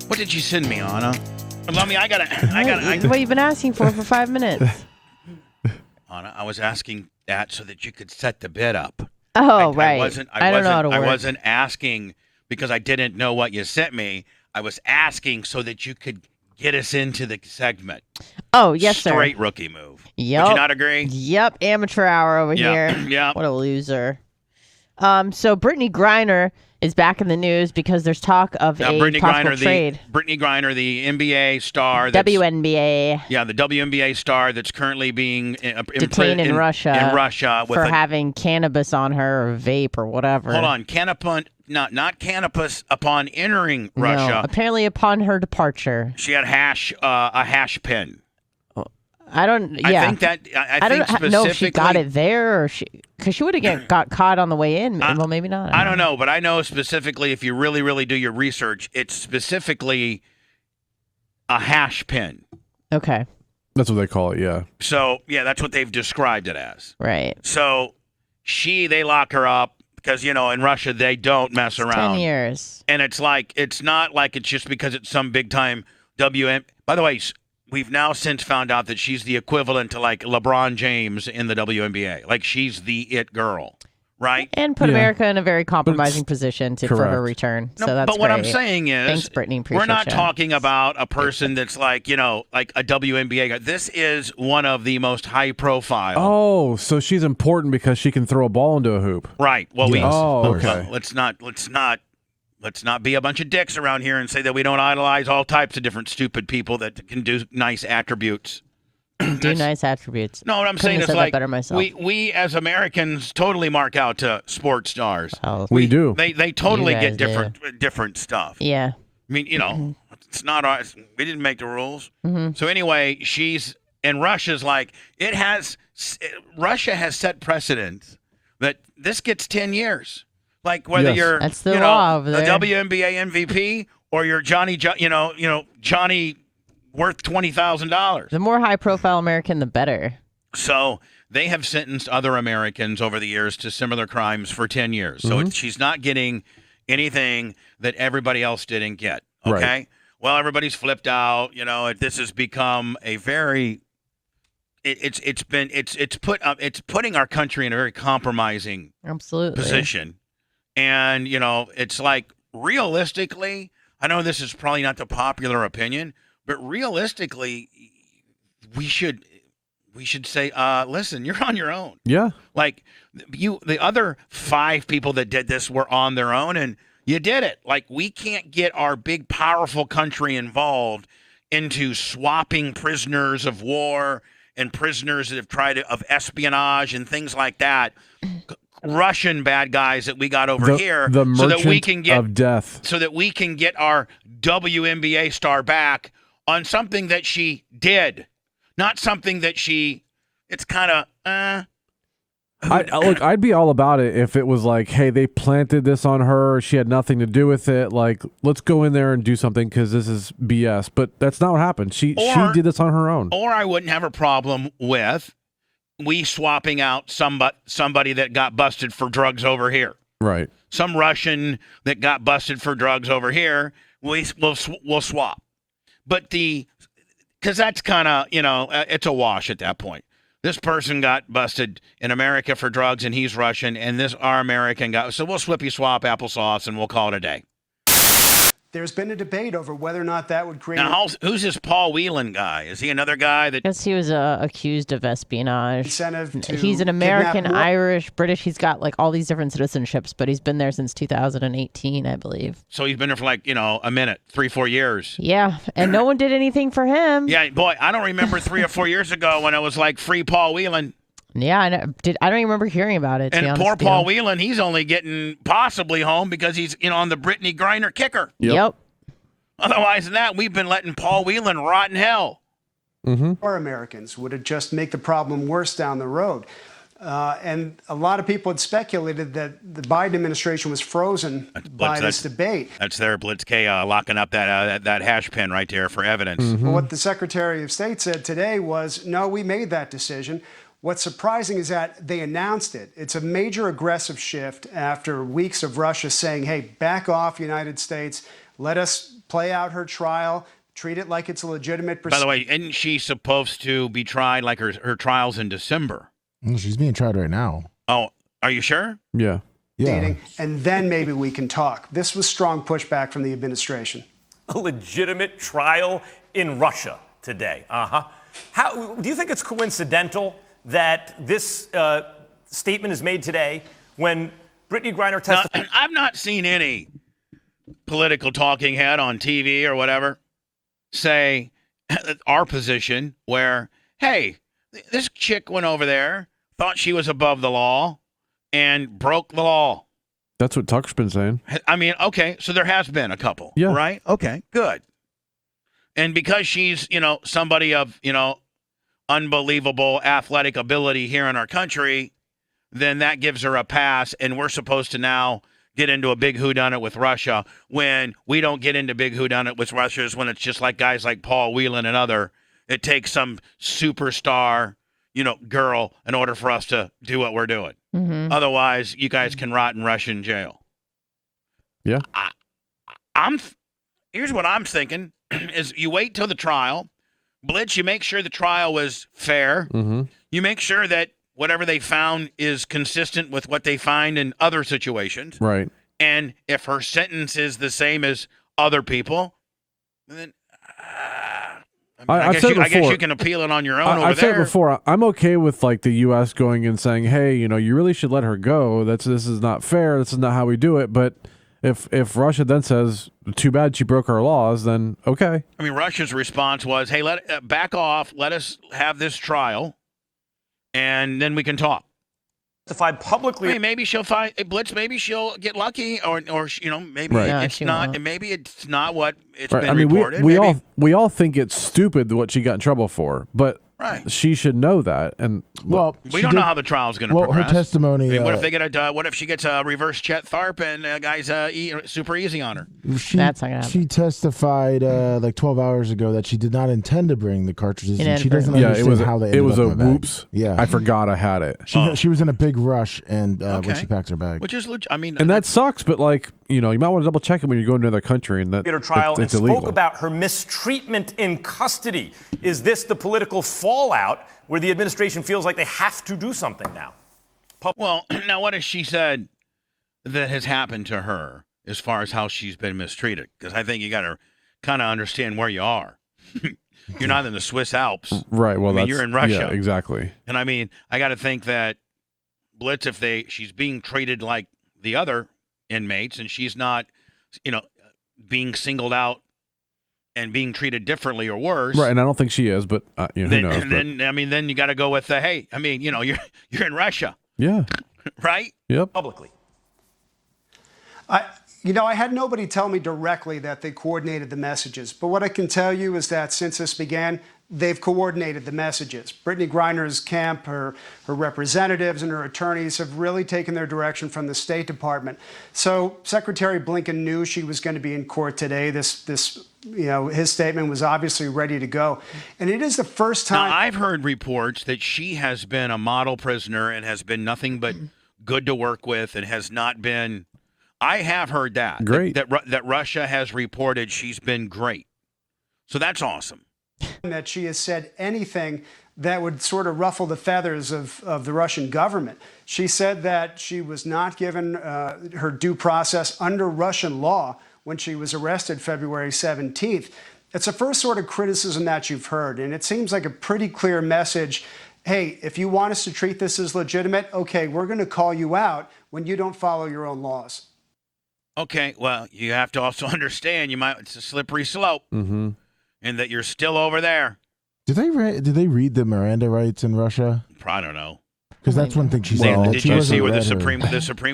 What did you send me, Anna? Lummy, I gotta. What you've been asking for 5 minutes. Anna, I was asking that so that you could set the bid up. Oh, right. I don't know how to work. I wasn't asking because I didn't know what you sent me. I was asking so that you could get us into the segment. Oh, yes, sir. Straight rookie move. Yep. Would you not agree? Yep. Amateur hour over here. Yeah. What a loser. So Brittney Griner is back in the news because there's talk of a possible trade. Brittney Griner, the NBA star. WNBA. Yeah, the WNBA star that's currently being detained in Russia. In Russia for having cannabis on her or vape or whatever. Hold on. Not cannabis upon entering Russia. No, apparently upon her departure. She had a hash pen. I don't know if she got it there or because she would have got caught on the way in. Well, maybe not. I don't know, but I know specifically if you really, really do your research, it's specifically a hash pen. Okay. That's what they call it, yeah. So, yeah, that's what they've described it as. Right. So, they lock her up because, in Russia, they don't mess around. 10 years. And it's not like it's just because it's some big-time WM. By the way, we've now since found out that she's the equivalent to like LeBron James in the WNBA. Like she's the it girl, right? And put America in a very compromising position for her return. So that's but what great. I'm saying is, thanks, Brittany. We're not talking about a person that's like like a WNBA guy. This is one of the most high profile. Oh, so she's important because she can throw a ball into a hoop. Right. Well, okay. Let's not be a bunch of dicks around here and say that we don't idolize all types of different stupid people that can do nice attributes. Nice attributes. No, what I'm saying is like better myself. we as Americans totally mark out to sports stars. Oh, we do. They totally get different stuff. Yeah. I mean, it's not ours. We didn't make the rules. Mm-hmm. So anyway, Russia's like Russia has set precedent that this gets 10 years. Like whether you're that's the law over there. The WNBA MVP or you're Johnny worth $20,000. The more high-profile American, the better. So they have sentenced other Americans over the years to similar crimes for 10 years. So she's not getting anything that everybody else didn't get. Okay. Right. Well, everybody's flipped out. This has become a very. It's putting our country in a very compromising position. And, it's like realistically, I know this is probably not the popular opinion, but realistically, we should say, listen, you're on your own. Yeah. Like the other 5 people that did this were on their own and you did it. Like we can't get our big, powerful country involved into swapping prisoners of war and prisoners that have tried of espionage and things like that. Russian bad guys that we got over here so that we can get of death. So that we can get our WNBA star back on something that she did, not something that it's kind of look, I'd be all about it if it was like, hey, they planted this on her, she had nothing to do with it, like let's go in there and do something because this is BS. But that's not what happened. She did this on her own. Or I wouldn't have a problem with we swapping out somebody that got busted for drugs over here. Right. Some Russian that got busted for drugs over here, we'll swap. But because that's kind of, it's a wash at that point. This person got busted in America for drugs and he's Russian, and our American so we'll flippy swap applesauce and we'll call it a day. There's been a debate over whether or not that would create. Now, who's this Paul Whelan guy? Is he another guy that? I guess he was accused of espionage. Incentive to he's an American, kidnap Irish, British. He's got like all these different citizenships, but he's been there since 2018, I believe. So he's been there for like a minute, 3-4 years. Yeah, and no one did anything for him. Yeah, boy, I don't remember 3 or 4 years ago when it was like free Paul Whelan. Yeah, I don't even remember hearing about it. And poor Paul Whelan, he's only getting possibly home because he's on the Brittney Griner kicker. Yep. Otherwise than that, we've been letting Paul Whelan rot in hell. More Americans would it just make the problem worse down the road. And a lot of people had speculated that the Biden administration was frozen by this debate. That's their Blitz K locking up that hash pen right there for evidence. Well, what the Secretary of State said today was, no, we made that decision. What's surprising is that they announced it. It's a major aggressive shift after weeks of Russia saying, hey, back off, United States. Let us play out her trial, treat it like it's a legitimate By the way, isn't she supposed to be tried like her trial's in December? She's being tried right now. Oh, are you sure? Yeah. And then maybe we can talk. This was strong pushback from the administration. A legitimate trial in Russia today. How do you think it's coincidental that this statement is made today when Brittney Griner testified? Now, I've not seen any political talking head on TV or whatever say our position where, hey, this chick went over there, thought she was above the law, and broke the law. That's what Tucker's been saying. I mean, okay, so there has been a couple, right? Okay, good. And because she's, somebody of, unbelievable athletic ability here in our country, then that gives her a pass, and we're supposed to now get into a big whodunit with Russia when we don't get into big whodunit with Russia is when it's just like guys like Paul Whelan and other. It takes some superstar, girl in order for us to do what we're doing. Mm-hmm. Otherwise, you guys can rot in Russian jail. Yeah. Here's what I'm thinking is you wait till the trial. Blitz, you make sure the trial was fair. Mm-hmm. You make sure that whatever they found is consistent with what they find in other situations. Right. And if her sentence is the same as other people, then I guess you can appeal it on your own over there. I've said it before. I'm okay with the U.S. going and saying, "Hey, you really should let her go. This is not fair. This is not how we do it." But if Russia then says, "Too bad she broke our laws," then okay. I mean, Russia's response was, "Hey, back off. Let us have this trial, and then we can talk." Publicly. Hey, maybe she'll find Blitz. Maybe she'll get lucky, or maybe right. it's not. And maybe it's not what it's right. been I mean, reported. we all think it's stupid what she got in trouble for, but she should know that. And we don't know how the trial's going to progress. Her testimony. I mean, what if they get what if she gets a reverse Chet Tharp and guys super easy on her? That's not gonna happen. She testified 12 hours ago that she did not intend to bring the cartridges, and she doesn't understand how they. It was a bag. whoops. Yeah, I forgot I had it. She was in a big rush, and when she packed her bag, which is and that sucks. But you might want to double check it when you're going to another country, and her trial it's and illegal. spoke about her mistreatment in custody. Is this the political fallout where the administration feels like they have to do something now? Well, now what has she said that has happened to her as far as how she's been mistreated? Because I think you got to kind of understand where you are. You're not in the Swiss Alps. Right. Well, you're in Russia. Yeah, exactly. And I mean, I got to think that Blitz, if she's being treated like the other inmates and she's not, being singled out and being treated differently or worse. Right, and I don't think she is, but who knows? And then you got to go with hey, you're in Russia. Yeah. Right? Yep. Publicly. I had nobody tell me directly that they coordinated the messages. But what I can tell you is that since this began, they've coordinated the messages. Brittney Griner's camp, her representatives and her attorneys have really taken their direction from the State Department. So Secretary Blinken knew she was going to be in court today. His statement was obviously ready to go. And it is the first time. Now, I've heard reports that she has been a model prisoner and has been nothing but good to work with and has not been. I have heard that. Great. That Russia has reported she's been great. So that's awesome. That she has said anything that would sort of ruffle the feathers of the Russian government. She said that she was not given her due process under Russian law when she was arrested February 17th. It's the first sort of criticism that you've heard, and it seems like a pretty clear message. Hey, if you want us to treat this as legitimate, okay, we're going to call you out when you don't follow your own laws. Okay, well, you have to also understand it's a slippery slope. Mm-hmm. And that you're still over there. Did they read the Miranda rights in Russia? I don't know. Because that's one thing she said. Did you see where the Supreme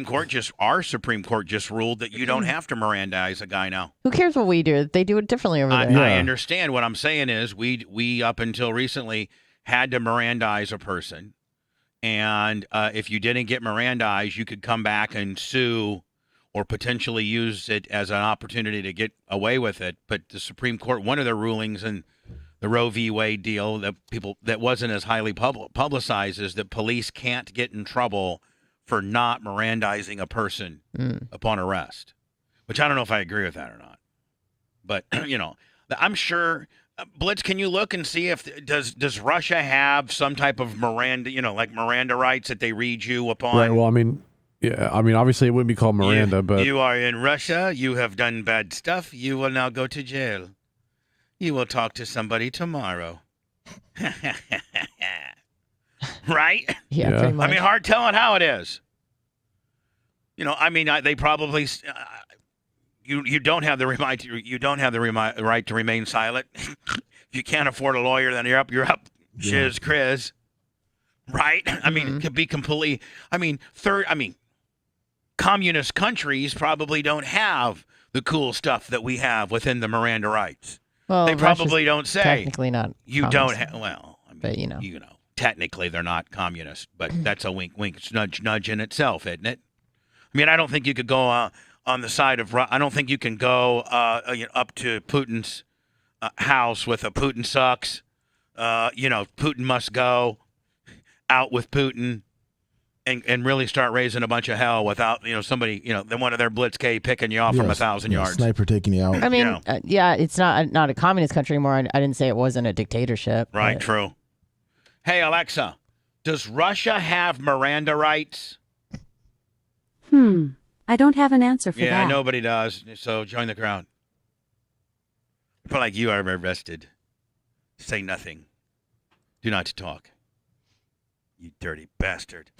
Court our Supreme Court just ruled that you don't have to Mirandize a guy now? Who cares what we do? They do it differently over there. I understand. What I'm saying is we up until recently had to Mirandize a person, and if you didn't get Mirandized, you could come back and sue or potentially use it as an opportunity to get away with it. But the Supreme Court, one of their rulings in the Roe v. Wade deal that wasn't as highly publicized is that police can't get in trouble for not Mirandizing a person upon arrest, which I don't know if I agree with that or not. But, I'm sure. Blitz, can you look and see if does Russia have some type of Miranda, like Miranda rights that they read you upon? Right. Well, obviously it wouldn't be called Miranda, but you are in Russia. You have done bad stuff. You will now go to jail. You will talk to somebody tomorrow. Right? Yeah. Pretty much. Hard telling how it is. They probably. You don't have the right. You don't have the right to remain silent. If you can't afford a lawyer, then you're up. You're up. Shiz, Chris. Right? It could be completely. Communist countries probably don't have the cool stuff that we have within the Miranda rights. Well, they probably don't say. Technically not. You don't have. Well, but technically they're not communist, but that's a wink, nudge in itself, isn't it? I don't think you could go on the side of. I don't think you can go up to Putin's house with a Putin sucks. Putin must go. Out with Putin. And really start raising a bunch of hell without somebody then one of their Blitzkrieg picking you off from 1,000 yards, sniper taking you out. It's not a communist country anymore. I didn't say it wasn't a dictatorship. Right, true. Hey Alexa, does Russia have Miranda rights? I don't have an answer for that. Yeah, nobody does. So join the crowd. People like you are arrested. Say nothing. Do not talk. You dirty bastard.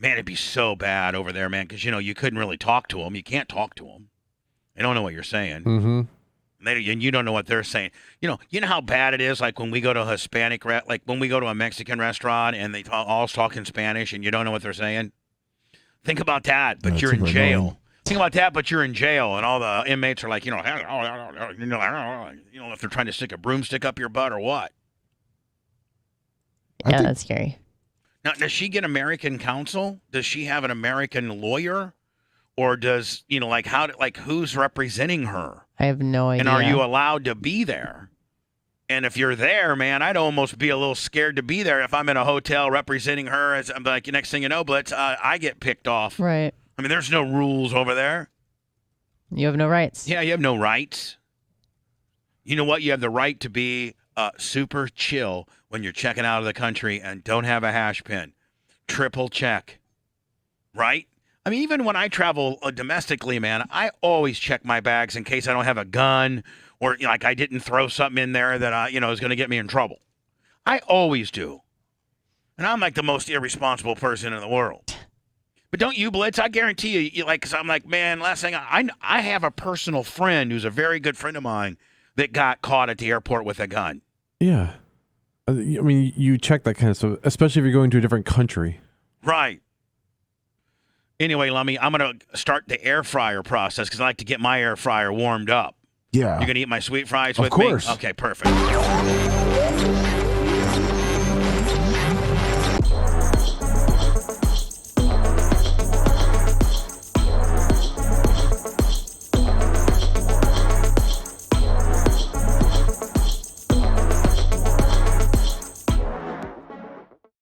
Man, it'd be so bad over there, man, because, you couldn't really talk to them. You can't talk to them. They don't know what you're saying. Mm-hmm. And you don't know what they're saying. You know how bad it is, like when we go to a Hispanic, like when we go to a Mexican restaurant and they all talk in Spanish and you don't know what they're saying? Think about that, but you're in jail. Annoying. Think about that, but you're in jail, and all the inmates are like, if they're trying to stick a broomstick up your butt or what. Yeah, that's scary. Now, does she get American counsel? Does she have an American lawyer? Or does, who's representing her? I have no idea. And are you allowed to be there? And if you're there, man, I'd almost be a little scared to be there if I'm in a hotel representing her. I'm like, next thing you know, Blitz, I get picked off. Right. There's no rules over there. You have no rights. Yeah, you have no rights. You know what? You have the right to be super chill when you're checking out of the country and don't have a hash pin. Triple check. Right? Even when I travel domestically, man, I always check my bags in case I don't have a gun or I didn't throw something in there that is going to get me in trouble. I always do. And I'm like the most irresponsible person in the world. But don't you, Blitz? I guarantee you, because I'm like, man, last thing I have a personal friend who's a very good friend of mine that got caught at the airport with a gun. Yeah. You check that kind of stuff, especially if you're going to a different country. Right. Anyway, Lummy, I'm going to start the air fryer process because I like to get my air fryer warmed up. Yeah. You're going to eat my sweet fries with me? Of course. Okay, perfect.